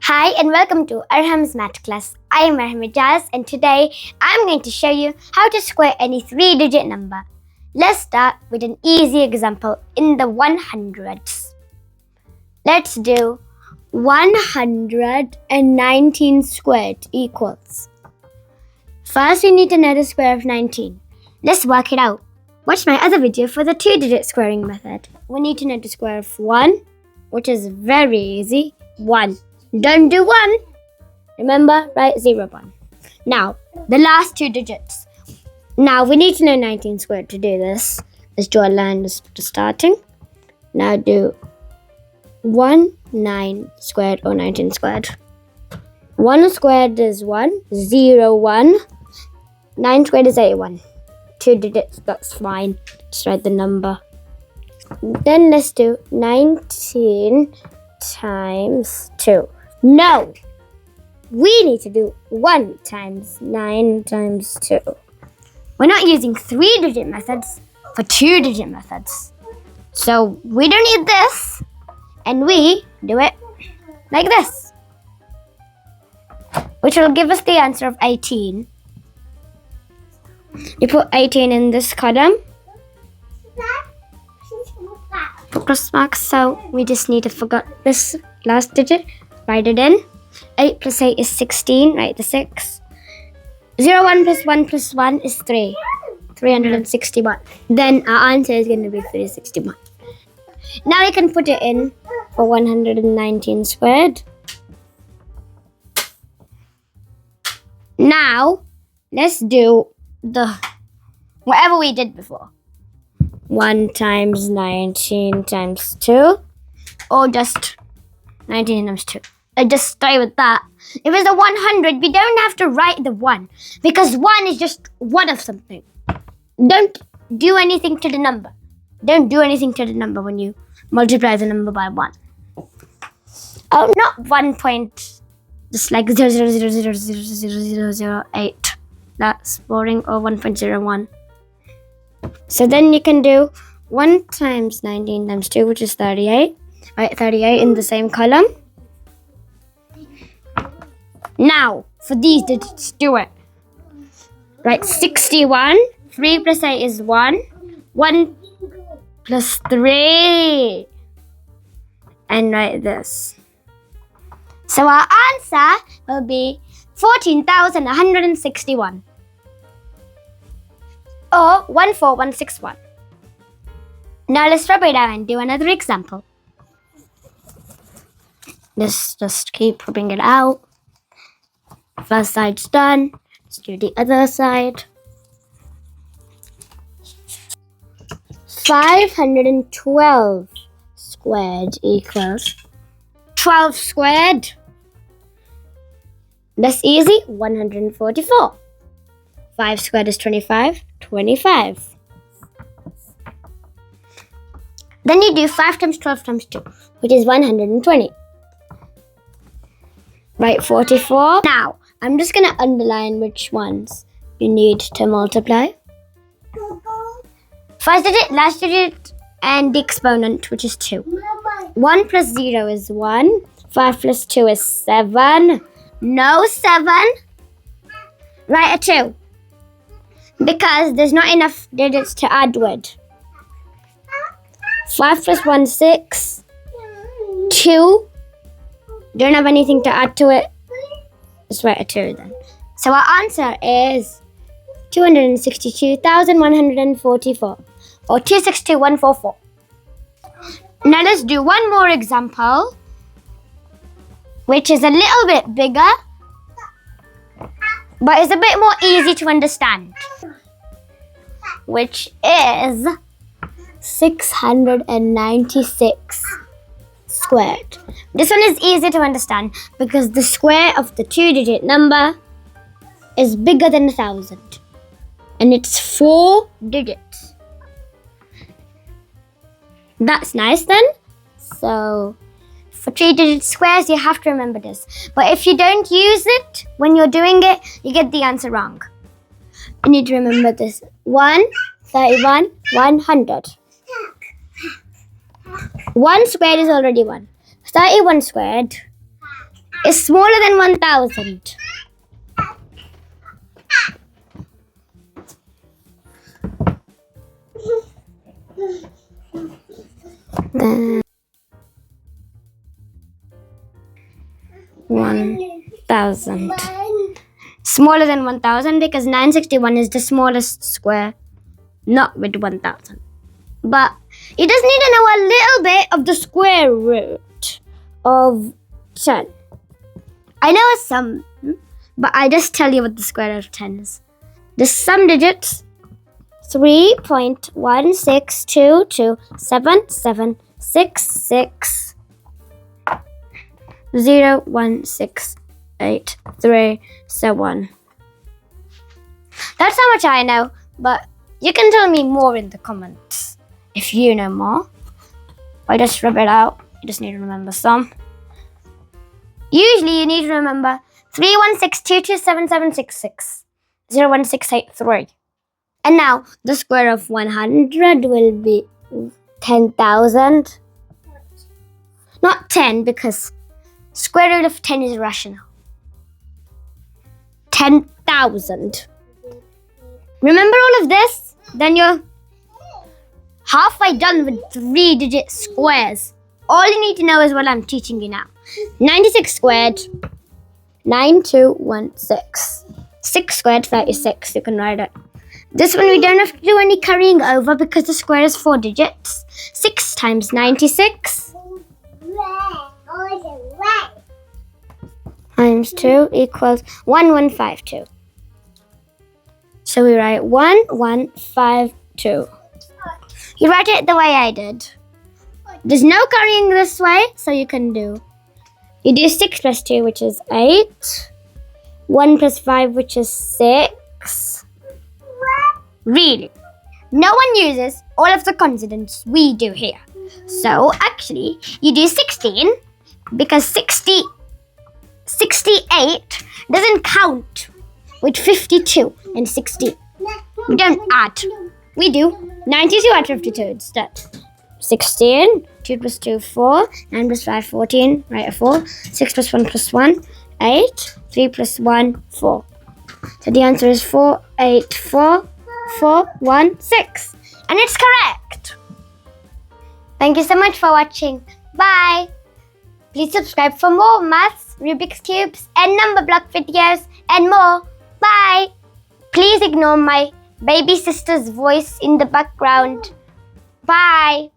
Hi and welcome to Arham's math class. I am Arham Ejaz and today I'm going to show you how to square any 3-digit number. Let's start with an easy example in the 100s. Let's do 119 squared equals. First we need to know the square of 19. Let's work it out. Watch my other video for the 2-digit squaring method. We need to know the square of 1, which is very easy. 1. Don't do 1. Remember, write 0, 1. Now, the last 2 digits. Now, we need to know 19 squared to do this. Let's draw a line to starting. Now do 9 squared or 19 squared. 1 squared is 1, 0, 1. 9 squared is 81. 2 digits, that's fine. Just write the number. Then let's do 19 times 2. No! We need to do 1 times 9 times 2. We're not using 3-digit methods for 2-digit methods. So we don't need this, and we do it like this, which will give us the answer of 18. You put 18 in this column. Put cross marks, so we just need to forget this last digit. Write it in. 8 plus 8 is 16. Write the 6. 0, 1 plus 1 plus 1 is 3. 361. Then our answer is going to be 361. Now we can put it in for 119 squared. Now, let's do the whatever we did before. 1 times 19 times 2. Or just 19 times 2. I just stay with that. If it's a 100, we don't have to write the 1. Because 1 is just one of something. Don't do anything to the number. Don't do anything to the number when you multiply the number by 1. Oh, not 1 point. Just like 0.00000008. That's boring. Or 1.01. So then you can do 1 times 19 times 2, which is 38. Write 38 in the same column. Now, for these digits, do it. Write 61. 3 plus 8 is 1. 1 plus 3. And write this. So our answer will be 14,161. Or 14161. Now let's drop it down and do another example. Let's just keep rubbing it out. First side's done. Let's do the other side. 512 squared equals 12 squared. That's easy. 144. 5 squared is 25. 25. Then you do 5 times 12 times 2, which is 120. Write 44. Now, I'm just going to underline which ones you need to multiply. First digit, last digit, and the exponent, which is 2. 1 plus 0 is 1. 5 plus 2 is 7. No 7. Write a 2. Because there's not enough digits to add with. 5 plus 1 is 6. 2. Don't have anything to add to it. Just write a 2 then. So our answer is 262,144. Or 262,144. Now let's do one more example, which is a little bit bigger, but it's a bit more easy to understand, which is 696 squared. This one is easy to understand because the square of the 2-digit number is bigger than 1,000. And it's 4 digits. That's nice then. So for 3-digit squares, you have to remember this. But if you don't use it when you're doing it, you get the answer wrong. You need to remember this. 1, 31, 100. 1 squared is already 1. 31 squared is smaller than 1000. Then 1000. Smaller than 1000 because 961 is the smallest square, not with 1000. But you just need to know a little bit of the square root of 10. I know a sum, but I just tell you what the square root of 10 is. The sum digits 3.16227660168 so on. That's how much I know, but you can tell me more in the comments if you know more. I just rub it out. You just need to remember some. Usually you need to remember 3162277660168 And now the square of 100 will be 10,000. Not 10 because square root of 10 is irrational. 10,000. Remember all of this? Then you're halfway done with 3-digit squares. All you need to know is what I'm teaching you now. 96 squared, 9216. 6 squared, 36. You can write it. This one we don't have to do any carrying over because the square is 4 digits. 6 times 96 times 2 equals 1152. So we write 1152. You write it the way I did. There's no carrying this way, so you do 6 plus 2, which is 8. 1 plus 5, which is 6. Really, no one uses all of the consonants we do here. So actually, you do 16 because 68 doesn't count with 52 and 60. We don't add. We do 92 add 52 instead. 16, 2 plus 2, 4, 9 plus 5, 14, write a 4, 6 plus 1 plus 1, 8, 3 plus 1, 4. So the answer is 484,416. And it's correct. Thank you so much for watching. Bye. Please subscribe for more maths, Rubik's Cubes, and number block videos, and more. Bye. Please ignore my baby sister's voice in the background. Bye.